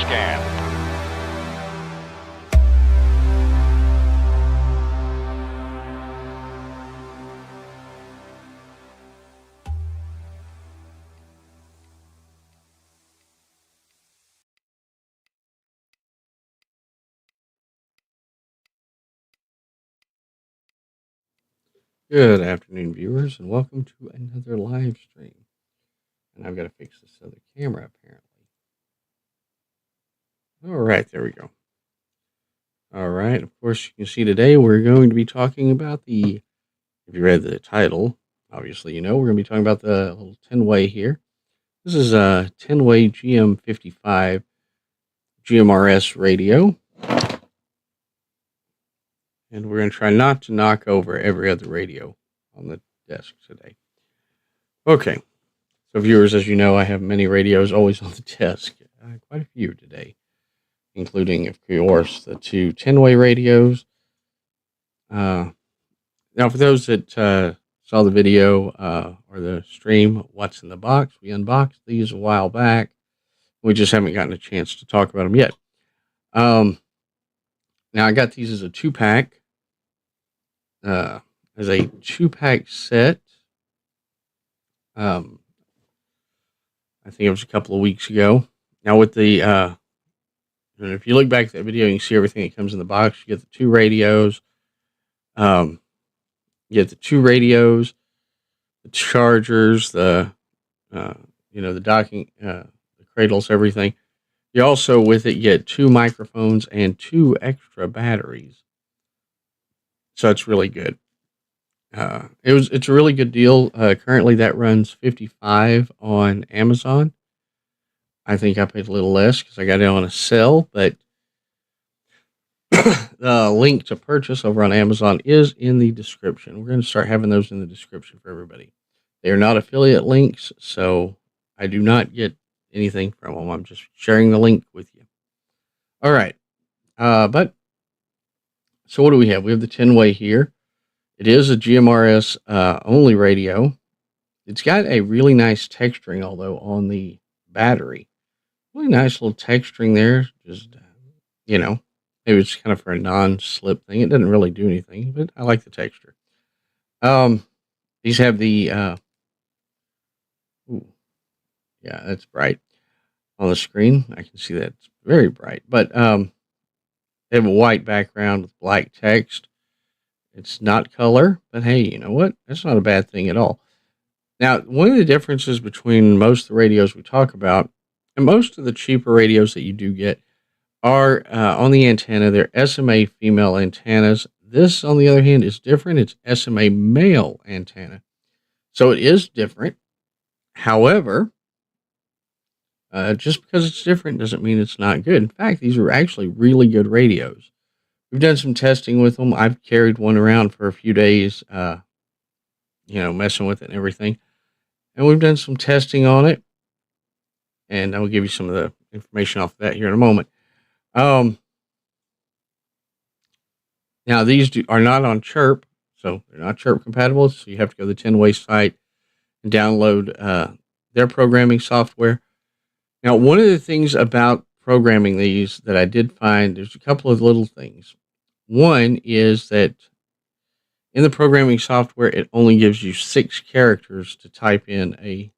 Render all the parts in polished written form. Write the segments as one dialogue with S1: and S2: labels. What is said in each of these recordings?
S1: scan.
S2: Good afternoon, viewers, and welcome to another live stream. And I've got to fix this other camera, apparently. All right, there we go. All right, of course, you can see today we're going to be talking about if you read the title, obviously you know, we're going to be talking about the little Tenway here. This is a Tenway GM-55 GMRS radio. And we're going to try not to knock over every other radio on the desk today. Okay. So viewers, as you know, I have many radios always on the desk. Quite a few today, including, of course, the two Tenway radios. Now, for those that saw the video or the stream, What's in the Box, we unboxed these a while back. We just haven't gotten a chance to talk about them yet. Now, I got these as a two-pack. As a two-pack set. I think it was a couple of weeks ago. Now with the, if you look back at that video, you can see everything that comes in the box. You get the two radios. You get the two radios, the chargers, the docking, the cradles, everything. You also, with it, get two microphones and two extra batteries. So it's really good. It's a really good deal. Currently that runs $55 on Amazon. I think I paid a little less because I got it on a sale, but the link to purchase over on Amazon is in the description. We're going to start having those in the description for everybody. They are not affiliate links, so I do not get anything from them. I'm just sharing the link with you. All right. So what do we have? We have the Tenway here. It is a GMRS only radio. It's got a really nice texturing, although, on the battery. Really nice little texturing there. Just, maybe it's kind of for a non-slip thing. It doesn't really do anything, but I like the texture. These have the, yeah, that's bright on the screen. I can see that it's very bright, but they have a white background with black text. It's not color, but hey, you know what? That's not a bad thing at all. Now, one of the differences between most of the radios we talk about and most of the cheaper radios that you do get are on the antenna. They're SMA female antennas. This, on the other hand, is different. It's SMA male antenna. So it is different. However, just because it's different doesn't mean it's not good. In fact, these are actually really good radios. We've done some testing with them. I've carried one around for a few days, messing with it and everything. And we've done some testing on it. And I will give you some of the information off of that here in a moment. Now, these are not on Chirp, so they're not Chirp compatible. So you have to go to the Tenway site and download their programming software. Now, one of the things about programming these that I did find, there's a couple of little things. One is that in the programming software, it only gives you 6 characters to type in a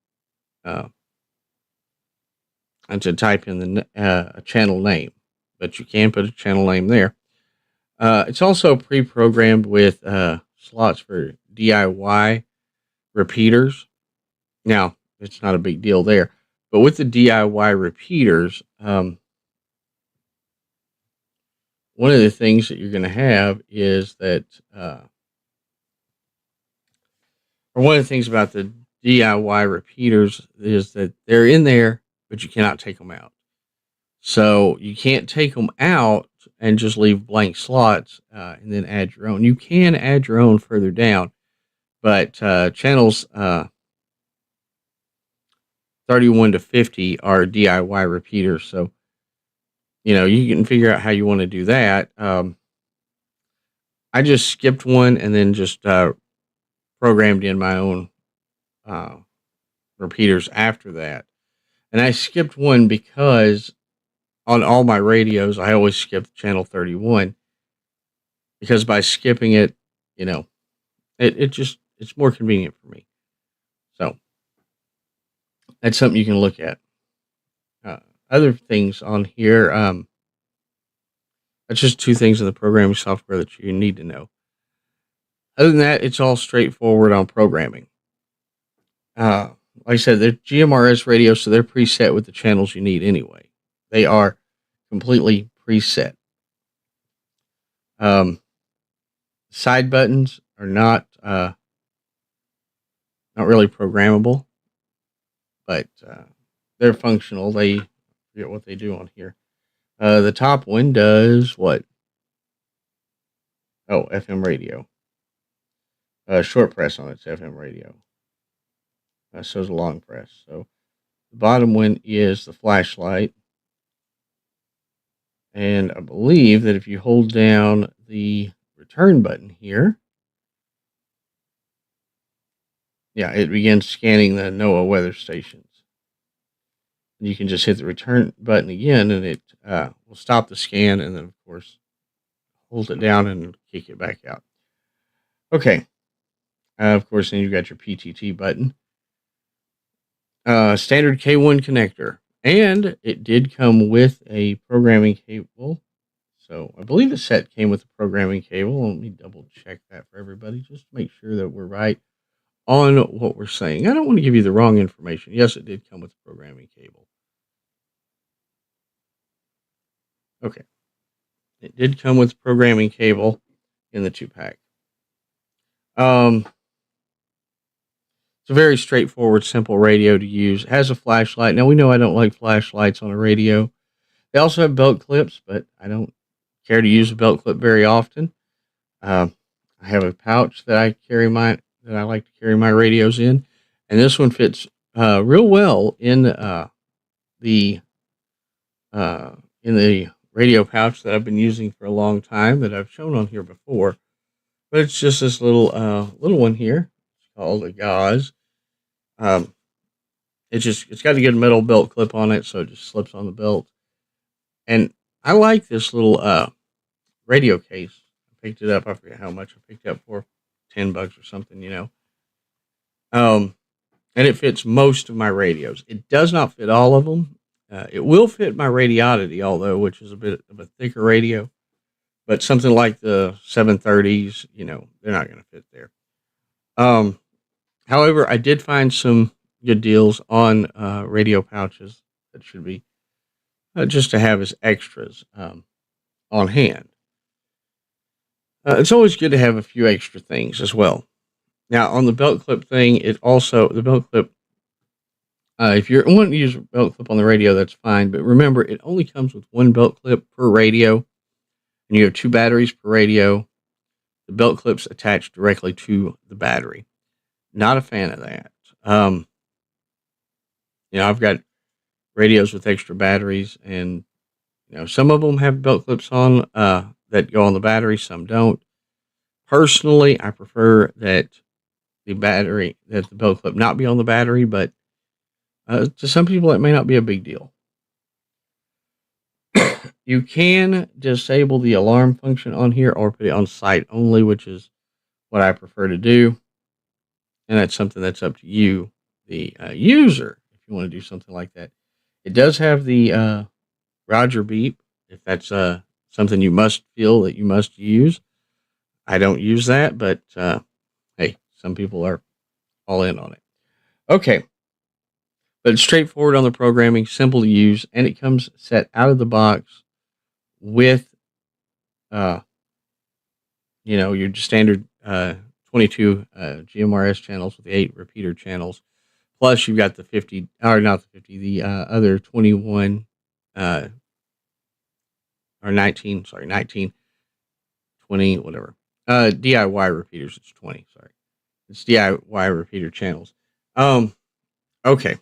S2: channel name, but you can put a channel name there. It's also pre-programmed with slots for DIY repeaters. Now, it's not a big deal there, but with the DIY repeaters, one of the things that you're going to have is that, or one of the things about the DIY repeaters is that they're in there, but you cannot take them out. So you can't take them out and just leave blank slots and then add your own. You can add your own further down, but channels 31 to 50 are DIY repeaters. So, you can figure out how you want to do that. I just skipped one and then just programmed in my own repeaters after that. And I skipped one because on all my radios, I always skip channel 31 because by skipping it, you know, it's more convenient for me. So that's something you can look at. Other things on here, that's just two things in the programming software that you need to know. Other than that, it's all straightforward on programming. Like I said, they're GMRS radios, so they're preset with the channels you need anyway. They are completely preset. Side buttons are not really programmable, but they're functional. They forget what they do on here. The top one does what? Oh, FM radio. Short press on its FM radio. So is a long press. So the bottom one is the flashlight. And I believe that if you hold down the return button here, yeah, it begins scanning the NOAA weather stations. And you can just hit the return button again, and it will stop the scan, and then, of course, hold it down and kick it back out. Okay. Of course, then you've got your PTT button. Standard K1 connector. And it did come with a programming cable. So I believe the set came with a programming cable. Let me double check that for everybody just to make sure that we're right on what we're saying. I don't want to give you the wrong information. Yes, it did come with a programming cable. Okay. It did come with a programming cable in the 2-pack. It's a very straightforward, simple radio to use. It has a flashlight. Now, we know I don't like flashlights on a radio. They also have belt clips, but I don't care to use a belt clip very often. I have a pouch that I like to carry my radios in, and this one fits real well in the radio pouch that I've been using for a long time that I've shown on here before. But it's just this little one here. It's called a gauze. It's got a good metal belt clip on it, so it just slips on the belt. And I like this little radio case. I picked it up. I forget how much I picked it up for, $10 or something, And it fits most of my radios. It does not fit all of them. It will fit my Radiodity, which is a bit of a thicker radio. But something like the 730s, they're not going to fit there. However, I did find some good deals on radio pouches that should be just to have as extras on hand. It's always good to have a few extra things as well. Now, on the belt clip thing, the belt clip, if you're wanting to use a belt clip on the radio, that's fine. But remember, it only comes with one belt clip per radio, and you have 2 batteries per radio. The belt clip's attached directly to the battery. Not a fan of that. I've got radios with extra batteries, and some of them have belt clips on that go on the battery, some don't. Personally, I prefer that the belt clip not be on the battery, but to some people that may not be a big deal. You can disable the alarm function on here or put it on site only, which is what I prefer to do. And that's something that's up to you, the user, if you want to do something like that. It does have the Roger beep, if that's something you must feel that you must use. I don't use that, but hey, some people are all in on it. Okay. But it's straightforward on the programming, simple to use, and it comes set out of the box with, your standard 22 GMRS channels with the 8 repeater channels. Plus, you've got the 50, or not the 50, the other 21, or 19, 20, whatever. DIY repeaters, it's 20, sorry. It's DIY repeater channels. Okay.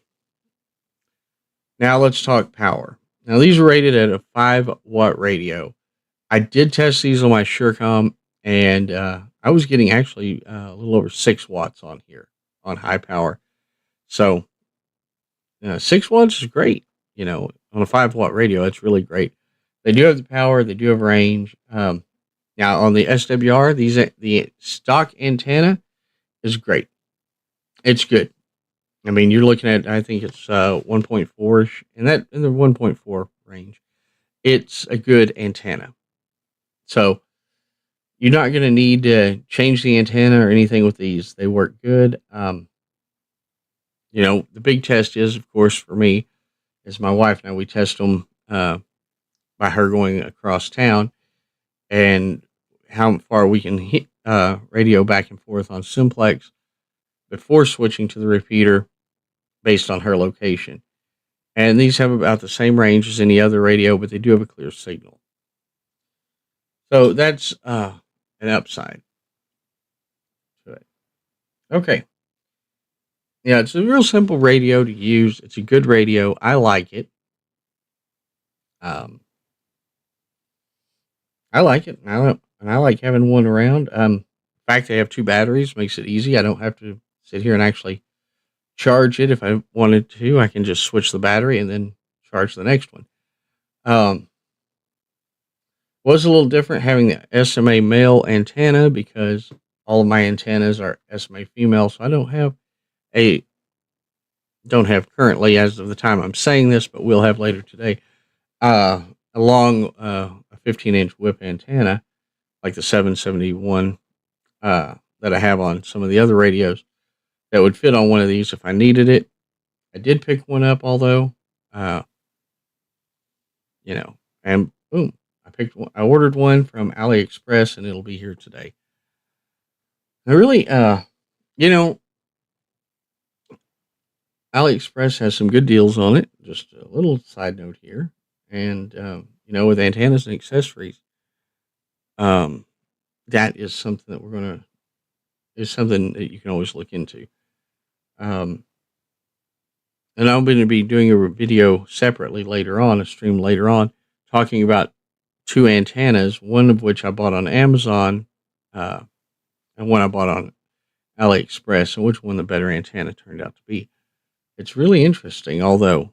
S2: Now let's talk power. Now these are rated at a 5-watt radio. I did test these on my Surecom, and I was getting actually a little over 6 watts on here on high power. So 6 watts is great. on a 5-watt radio, it's really great. They do have the power. They do have range. Now on the SWR, the stock antenna is great. It's good. I mean, you're looking at, I think it's 1.4ish, in the 1.4 range. It's a good antenna. So you're not going to need to change the antenna or anything with these. They work good. The big test is, of course, for me, is my wife and I, we test them by her going across town and how far we can hit, radio back and forth on simplex before switching to the repeater based on her location. And these have about the same range as any other radio, but they do have a clear signal. So that's an upside to it. Okay. Yeah, it's a real simple radio to use. It's a good radio. I like it. I like it. And I like having one around. The fact they have 2 batteries makes it easy. I don't have to sit here and actually charge it. If I wanted to, I can just switch the battery and then charge the next one. Was a little different having the SMA male antenna because all of my antennas are SMA female, so I don't have currently, as of the time I'm saying this, but we'll have later today, a long a 15-inch whip antenna like the 771 that I have on some of the other radios that would fit on one of these if I needed it. I did pick one up, although, and boom, I ordered one from AliExpress and it'll be here today. I really, AliExpress has some good deals on it. Just a little side note here. And, with antennas and accessories, that is something that is something that you can always look into. And I'm going to be doing a video separately later on, a stream later on, talking about 2 antennas, one of which I bought on Amazon, and one I bought on AliExpress, and which one the better antenna turned out to be. It's really interesting, although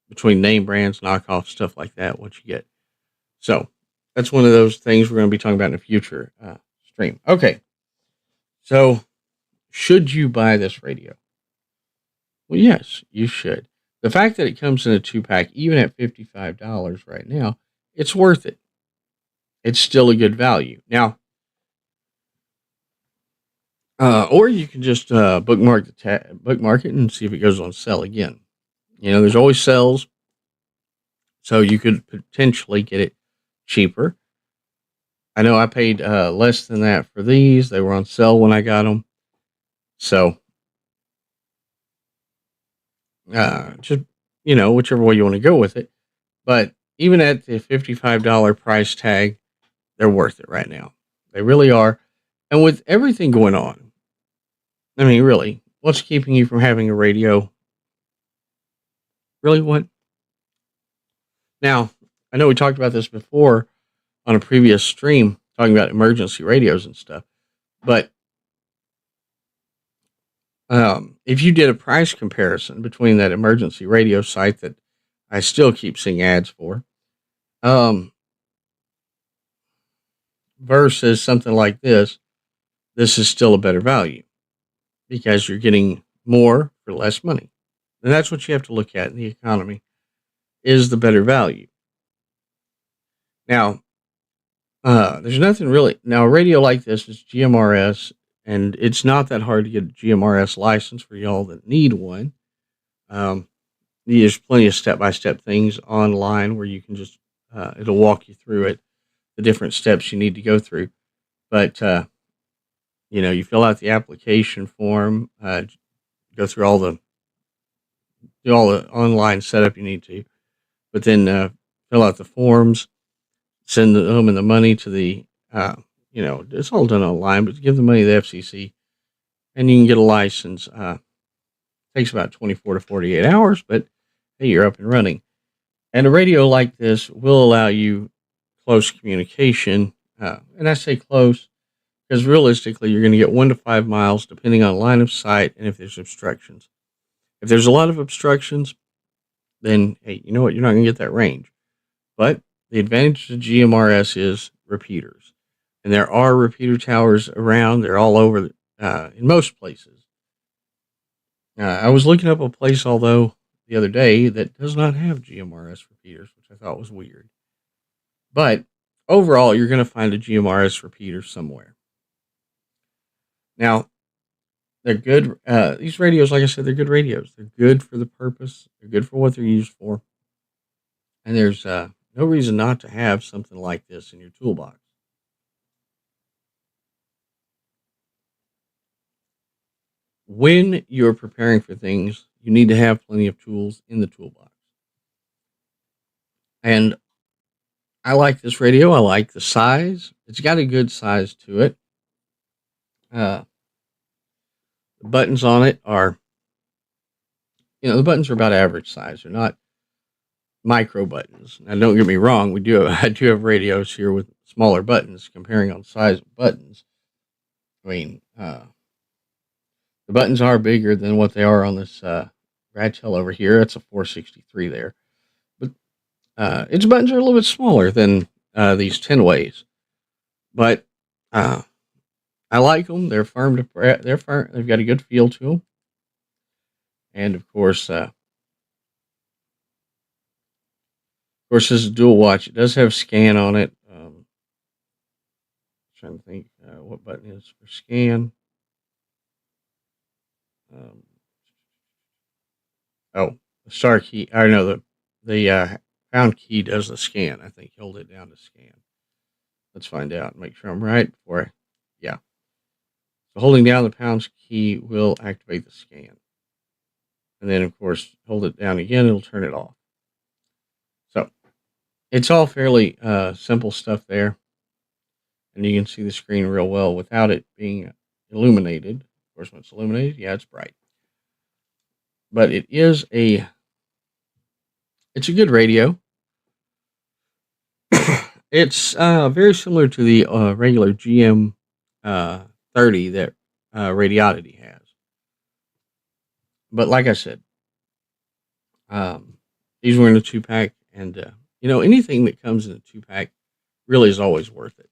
S2: between name brands, knockoff, stuff like that, what you get. So that's one of those things we're going to be talking about in a future stream. Okay, so should you buy this radio? Well, yes, you should. The fact that it comes in a 2-pack, even at $55 right now, it's worth it. It's still a good value. Now, or you can just bookmark it and see if it goes on sale again. There's always sales, so you could potentially get it cheaper. I know I paid less than that for these. They were on sale when I got them. So, just, whichever way you want to go with it. But even at the $55 price tag, they're worth it right now. They really are. And with everything going on, I mean, really, what's keeping you from having a radio? Really, what? Now, I know we talked about this before on a previous stream, talking about emergency radios and stuff. But if you did a price comparison between that emergency radio site that I still keep seeing ads for, versus something like this is still a better value because you're getting more for less money. And that's what you have to look at in the economy, is the better value. Now, there's nothing really. Now, a radio like this is GMRS, and it's not that hard to get a GMRS license for y'all that need one. There's plenty of step-by-step things online where you can just, it'll walk you through it, the different steps you need to go through. But, you fill out the application form, go through do all the online setup you need to, but then fill out the forms, send them and the money to the, it's all done online, but give the money to the FCC, and you can get a license. Takes about 24 to 48 hours, but hey, you're up and running. And a radio like this will allow you close communication, and I say close because realistically, you're going to get 1 to 5 miles depending on line of sight and if there's obstructions. If there's a lot of obstructions, then hey, you know what? You're not going to get that range. But the advantage of GMRS is repeaters. And there are repeater towers around. They're all over in most places. I was looking up a place, although, the other day that does not have GMRS repeaters, which I thought was weird. But overall, you're going to find a GMRS repeater somewhere. Now, they're good. These radios, like I said, they're good radios. They're good for the purpose. They're good for what they're used for. And there's no reason not to have something like this in your toolbox. When you're preparing for things, you need to have plenty of tools in the toolbox. And I like this radio. I like the size. It's got a good size to it. The buttons on it are, the buttons are about average size. They're not micro buttons. Now, don't get me wrong. I do have radios here with smaller buttons. Comparing on size of buttons, I mean, the buttons are bigger than what they are on this Ratel over here. That's a 463 there. But its buttons are a little bit smaller than these Tenways. But I like them. They're firm to press. They're firm. They've got a good feel to them. And of course, this is a dual watch. It does have scan on it. Trying to think what button is for scan. The star key. I know the pound key does the scan. I think hold it down to scan. Let's find out and make sure I'm right before yeah. So holding down the pound key will activate the scan. And then, of course, hold it down again, it'll turn it off. So it's all fairly simple stuff there. And you can see the screen real well without it being illuminated. Of course, when it's illuminated, yeah, it's bright. But it's a good radio. It's very similar to the regular GM30 that Radioddity has. But like I said, these were in a 2-pack, and anything that comes in a 2-pack really is always worth it.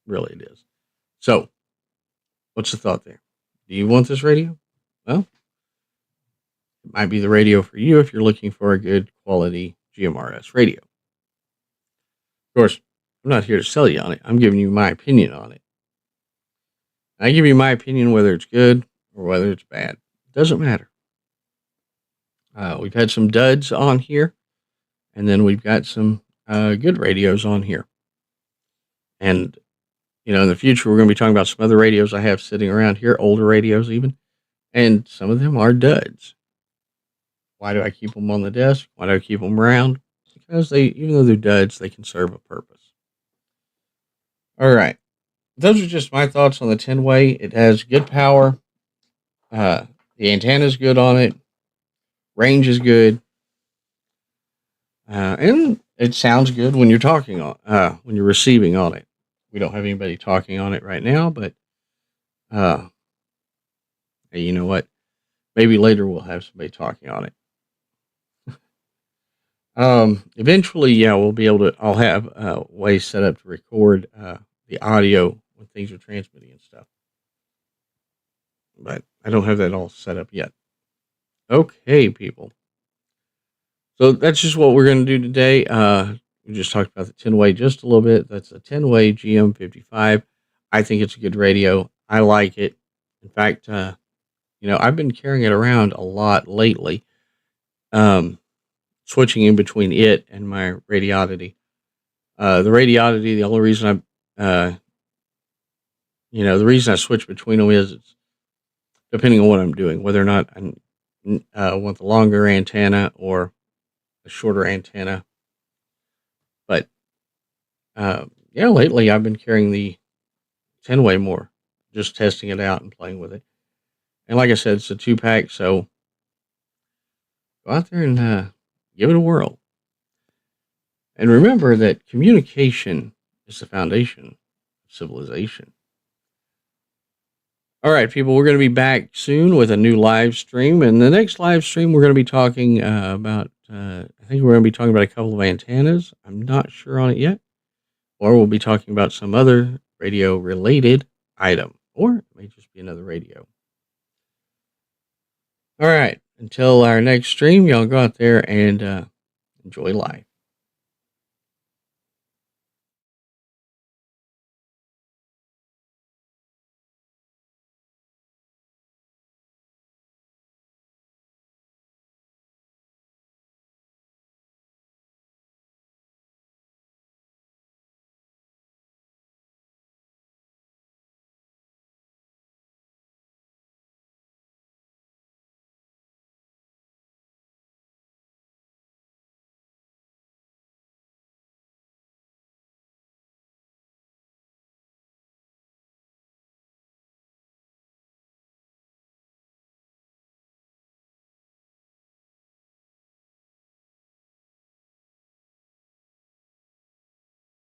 S2: Really, it is. So, what's the thought there? Do you want this radio? Well, it might be the radio for you if you're looking for a good quality GMRS radio. Of course, I'm not here to sell you on it. I'm giving you my opinion on it. I give you my opinion whether it's good or whether it's bad. It doesn't matter. We've had some duds on here, and then we've got some good radios on here. And, in the future, we're going to be talking about some other radios I have sitting around here, older radios even, and some of them are duds. Why do I keep them on the desk? Why do I keep them around? Because even though they're duds, they can serve a purpose. All right. Those are just my thoughts on the Tenway. It has good power. The antenna is good on it. Range is good. And it sounds good when you're talking when you're receiving on it. We don't have anybody talking on it right now, but hey, you know what? Maybe later we'll have somebody talking on it. Eventually, yeah, we'll be able to. I'll have ways set up to record the audio when things are transmitting and stuff, but I don't have that all set up yet. Okay, people. So that's just what we're going to do today. We just talked about the Tenway just a little bit. That's a Tenway GM-55. I think it's a good radio. I like it. In fact, I've been carrying it around a lot lately. Switching in between it and my Radioddity. The Radioddity, the only reason the reason I switch between them is it's depending on what I'm doing, whether or not I want the longer antenna or a shorter antenna. But lately I've been carrying the Tenway more, just testing it out and playing with it. And like I said, it's a 2-pack, so go out there and give it a whirl. And remember that communication is the foundation of civilization. All right, people, we're going to be back soon with a new live stream. And the next live stream, we're going to be talking about, I think we're going to be talking about a couple of antennas. I'm not sure on it yet. Or we'll be talking about some other radio related item. Or it may just be another radio. All right, until our next stream, y'all go out there and enjoy life.